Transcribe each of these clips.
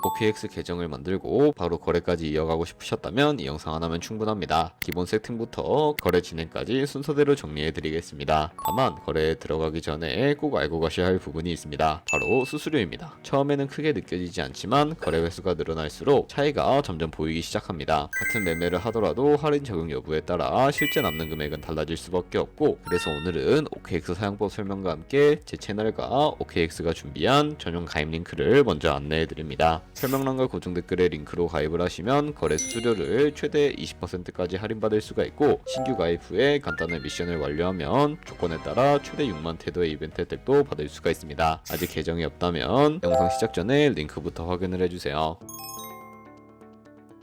OKX 계정을 만들고 바로 거래까지 이어가고 싶으셨다면 이 영상 하나면 충분합니다. 기본 세팅부터 거래 진행까지 순서대로 정리해 드리겠습니다. 다만 거래에 들어가기 전에 꼭 알고 가셔야 할 부분이 있습니다. 바로 수수료입니다. 처음에는 크게 느껴지지 않지만 거래 횟수가 늘어날수록 차이가 점점 보이기 시작합니다. 같은 매매를 하더라도 할인 적용 여부에 따라 실제 남는 금액은 달라질 수밖에 없고, 그래서 오늘은 OKX 사용법 설명과 함께 제 채널과 OKX가 준비한 전용 가입 링크를 먼저 안내해 드립니다. 설명란과 고정 댓글에 링크로 가입을 하시면 거래 수수료를 최대 20%까지 할인받을 수가 있고, 신규 가입 후에 간단한 미션을 완료하면 조건에 따라 최대 6만 태도의 이벤트 혜택도 받을 수가 있습니다. 아직 계정이 없다면 영상 시작 전에 링크부터 확인을 해주세요.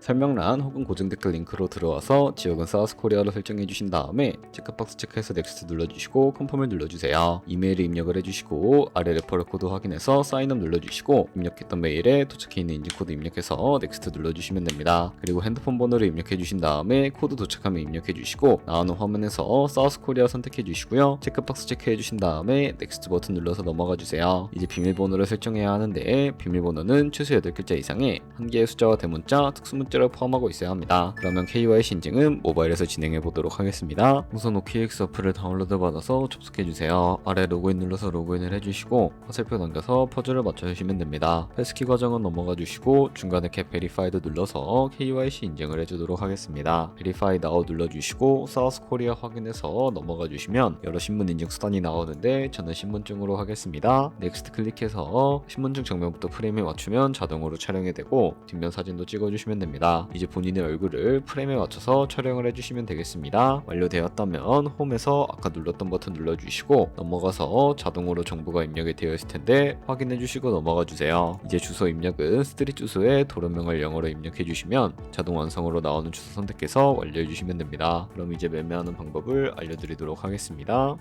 설명란 혹은 고정 댓글 링크로 들어와서 지역은 사우스코리아로 설정해 주신 다음에 체크박스 체크해서 넥스트 눌러주시고 컨펌을 눌러주세요. 이메일을 입력을 해주시고 아래 레퍼럴 코드 확인해서 사인업 눌러주시고 입력했던 메일에 도착해 있는 인증코드 입력해서 넥스트 눌러주시면 됩니다. 그리고 핸드폰 번호를 입력해 주신 다음에 코드 도착하면 입력해 주시고 나오는 화면에서 사우스코리아 선택해 주시고요. 체크박스 체크해 주신 다음에 넥스트 버튼 눌러서 넘어가 주세요. 이제 비밀번호를 설정해야 하는데 비밀번호는 최소 8글자 이상의 한 개의 숫자와 대문자, 특수문자를 포함하고 있어야 합니다. 그러면 KYC 인증은 모바일에서 진행해 보도록 하겠습니다. 우선 OKX 어플을 다운로드 받아서 접속해 주세요. 아래 로그인 눌러서 로그인을 해주시고 화살표 넘겨서 퍼즐을 맞춰주시면 됩니다. 패스키 과정은 넘어가 주시고 중간에 캡 베리파이드 눌러서 KYC 인증을 해주도록 하겠습니다. 베리파이 나우 눌러주시고 사우스코리아 확인해서 넘어가 주시면 여러 신분 인증 수단이 나오는데 저는 신분증으로 하겠습니다. 넥스트 클릭해서 신분증 정면부터 프레임에 맞추면 자동으로 촬영이 되고 뒷면 사진도 찍어주시면 됩니다. 이제 본인의 얼굴을 프레임에 맞춰서 촬영을 해주시면 되겠습니다. 완료되었다면 홈에서 아까 눌렀던 버튼 눌러주시고 넘어가서 자동으로 정보가 입력이 되어 있을 텐데 확인해 주시고 넘어가 주세요. 이제 주소 입력은 스트릿 주소에 도로명을 영어로 입력해 주시면 자동 완성으로 나오는 주소 선택해서 완료해 주시면 됩니다. 그럼 이제 매매하는 방법을 알려드리도록 하겠습니다.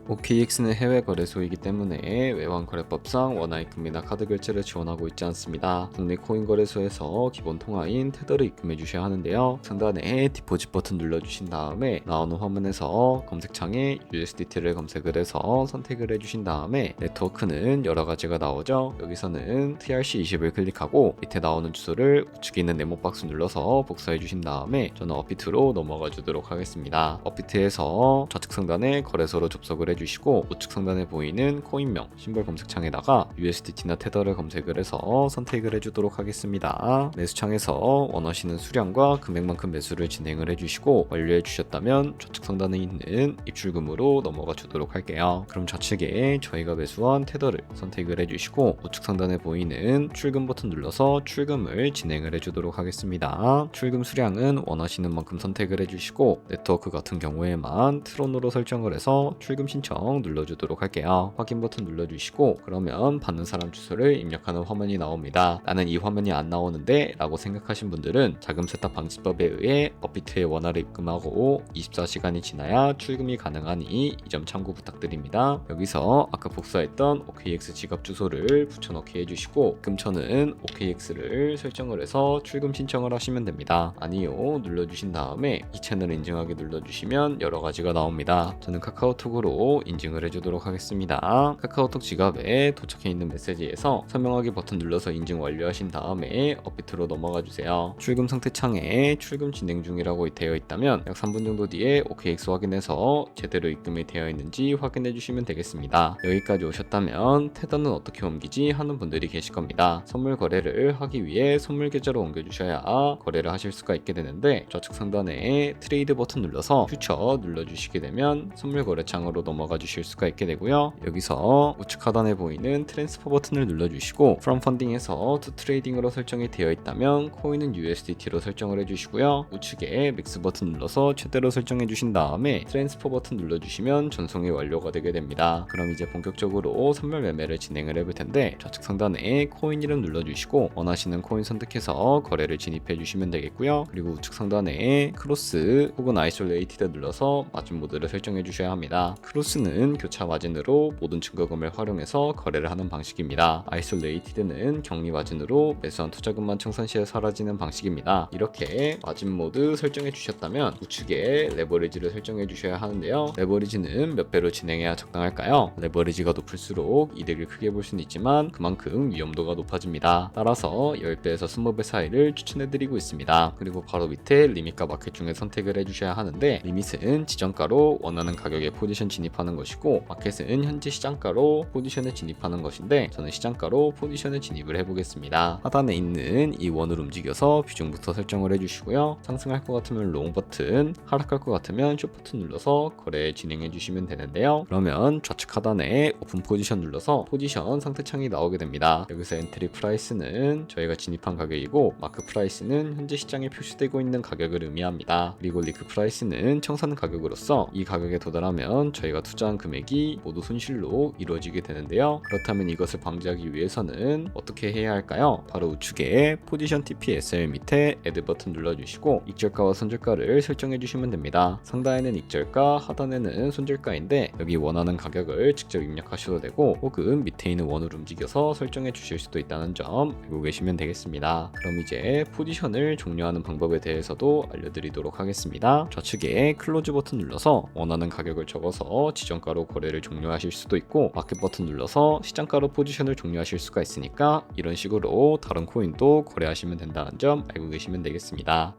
OKX는 해외 거래소이기 때문에 외환거래법상 원화입금이나 카드 결제를 지원하고 있지 않습니다. 국내 코인 거래소에서 기본 통화인 테더를 입금해 주셔야 하는데요. 상단에 디포짓 버튼 눌러주신 다음에 나오는 화면에서 검색창에 USDT를 검색을 해서 선택을 해주신 다음에 네트워크는 여러 가지가 나오죠. 여기서는 TRC20을 클릭하고 밑에 나오는 주소를 우측에 있는 네모 박스 눌러서 복사해 주신 다음에 저는 업비트로 넘어가 주도록 하겠습니다. 업비트에서 좌측 상단에 거래소로 접속을 주시고 우측 상단에 보이는 코인명 심벌 검색창에다가 USDT나 테더를 검색을 해서 선택을 해주도록 하겠습니다. 매수창에서 원하시는 수량과 금액만큼 매수를 진행을 해주시고 완료해 주셨다면 좌측 상단에 있는 입출금으로 넘어가 주도록 할게요. 그럼 좌측에 저희가 매수한 테더를 선택을 해주시고 우측 상단에 보이는 출금 버튼 눌러서 출금을 진행을 해주도록 하겠습니다. 출금 수량은 원하시는 만큼 선택을 해주시고 네트워크 같은 경우에만 트론으로 설정을 해서 출금 신청 눌러주도록 할게요. 확인 버튼 눌러주시고 그러면 받는 사람 주소를 입력하는 화면이 나옵니다. 나는 이 화면이 안 나오는데 라고 생각하신 분들은 자금 세탁 방지법에 의해 업비트에 원화를 입금하고 24시간이 지나야 출금이 가능하니 이 점 참고 부탁드립니다. 여기서 아까 복사했던 OKX 지갑 주소를 붙여넣기 해주시고 입금처는 OKX를 설정을 해서 출금 신청을 하시면 됩니다. 아니요 눌러주신 다음에 이 채널 인증하기 눌러주시면 여러 가지가 나옵니다. 저는 카카오톡으로 인증을 해주도록 하겠습니다. 카카오톡 지갑에 도착해 있는 메시지에서 설명하기 버튼 눌러서 인증 완료하신 다음에 업비트로 넘어가 주세요. 출금 상태 창에 출금 진행 중이라고 되어 있다면 약 3분 정도 뒤에 OKX 확인해서 제대로 입금이 되어 있는지 확인해 주시면 되겠습니다. 여기까지 오셨다면 테더는 어떻게 옮기지 하는 분들이 계실 겁니다. 선물 거래를 하기 위해 선물 계좌로 옮겨 주셔야 거래를 하실 수가 있게 되는데 좌측 상단에 트레이드 버튼 눌러서 퓨처 눌러주시게 되면 선물 거래 창으로 넘어가 주실 수가 있게 되고요. 여기서 우측 하단에 보이는 트랜스퍼 버튼을 눌러주시고 From Funding에서 To Trading으로 설정이 되어 있다면 코인은 USDT로 설정을 해주시고요. 우측에 맥스 버튼 눌러서 최대로 설정해 주신 다음에 트랜스퍼 버튼 눌러주시면 전송이 완료가 되게 됩니다. 그럼 이제 본격적으로 선물 매매를 진행을 해볼 텐데 좌측 상단에 코인 이름 눌러주시고 원하시는 코인 선택해서 거래를 진입해 주시면 되겠고요. 그리고 우측 상단에 크로스 혹은 아이솔레이티드 눌러서 마진 모드를 설정해 주셔야 합니다. 크로스 소스는 교차 마진으로 모든 증거금을 활용해서 거래를 하는 방식입니다. 아이솔레이티드는 격리 마진으로 매수한 투자금만 청산 시에 사라지는 방식입니다. 이렇게 마진 모드 설정해 주셨다면 우측에 레버리지를 설정해 주셔야 하는데요. 레버리지는 몇 배로 진행해야 적당할까요? 레버리지가 높을수록 이득을 크게 볼 수는 있지만 그만큼 위험도가 높아집니다. 따라서 10배에서 20배 사이를 추천해 드리고 있습니다. 그리고 바로 밑에 리밋과 마켓 중에 선택을 해 주셔야 하는데, 리밋은 지정가로 원하는 가격에 포지션 진입하는 것이고 마켓은 현재 시장가로 포지션에 진입하는 것인데, 저는 시장가로 포지션에 진입을 해보겠습니다. 하단에 있는 이 원을 움직여서 비중부터 설정을 해주시고요. 상승할 것 같으면 롱 버튼, 하락할 것 같으면 숏 버튼 눌러서 거래 진행해 주시면 되는데요. 그러면 좌측 하단에 오픈 포지션 눌러서 포지션 상태창이 나오게 됩니다. 여기서 엔트리 프라이스는 저희가 진입한 가격이고 마크 프라이스는 현재 시장에 표시되고 있는 가격을 의미합니다. 그리고 리크 프라이스는 청산 가격으로서 이 가격에 도달하면 저희가 투자한 금액이 모두 손실로 이루어지게 되는데요. 그렇다면 이것을 방지하기 위해서는 어떻게 해야 할까요? 바로 우측에 포지션 TPSL 밑에 애드 버튼 눌러주시고 익절가와 손절가를 설정해 주시면 됩니다. 상단에는 익절가, 하단에는 손절가인데 여기 원하는 가격을 직접 입력하셔도 되고 혹은 밑에 있는 원을 움직여서 설정해 주실 수도 있다는 점 알고 계시면 되겠습니다. 그럼 이제 포지션을 종료하는 방법에 대해서도 알려드리도록 하겠습니다. 좌측에 클로즈 버튼 눌러서 원하는 가격을 적어서 지정가로 거래를 종료하실 수도 있고 마켓 버튼 눌러서 시장가로 포지션을 종료하실 수가 있으니까 이런 식으로 다른 코인도 거래하시면 된다는 점 알고 계시면 되겠습니다.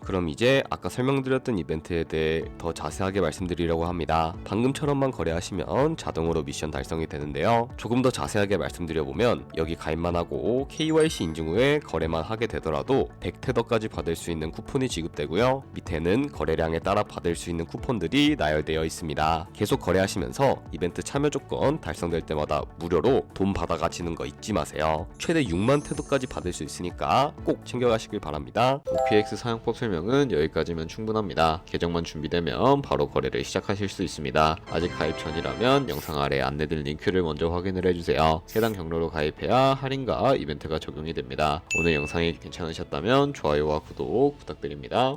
그럼 이제 아까 설명드렸던 이벤트에 대해 더 자세하게 말씀드리려고 합니다. 방금처럼만 거래하시면 자동으로 미션 달성이 되는데요. 조금 더 자세하게 말씀드려보면 여기 가입만 하고 KYC 인증 후에 거래만 하게 되더라도 100테더까지 받을 수 있는 쿠폰이 지급되고요. 밑에는 거래량에 따라 받을 수 있는 쿠폰들이 나열되어 있습니다. 계속 거래하시면서 이벤트 참여 조건 달성될 때마다 무료로 돈 받아가시는 거 잊지 마세요. 최대 6만 테더까지 받을 수 있으니까 꼭 챙겨가시길 바랍니다. OPX 사용법 설명은 여기까지면 충분합니다. 계정만 준비되면 바로 거래를 시작하실 수 있습니다. 아직 가입 전이라면 영상 아래 안내된 링크를 먼저 확인을 해주세요. 해당 경로로 가입해야 할인과 이벤트가 적용이 됩니다. 오늘 영상이 괜찮으셨다면 좋아요와 구독 부탁드립니다.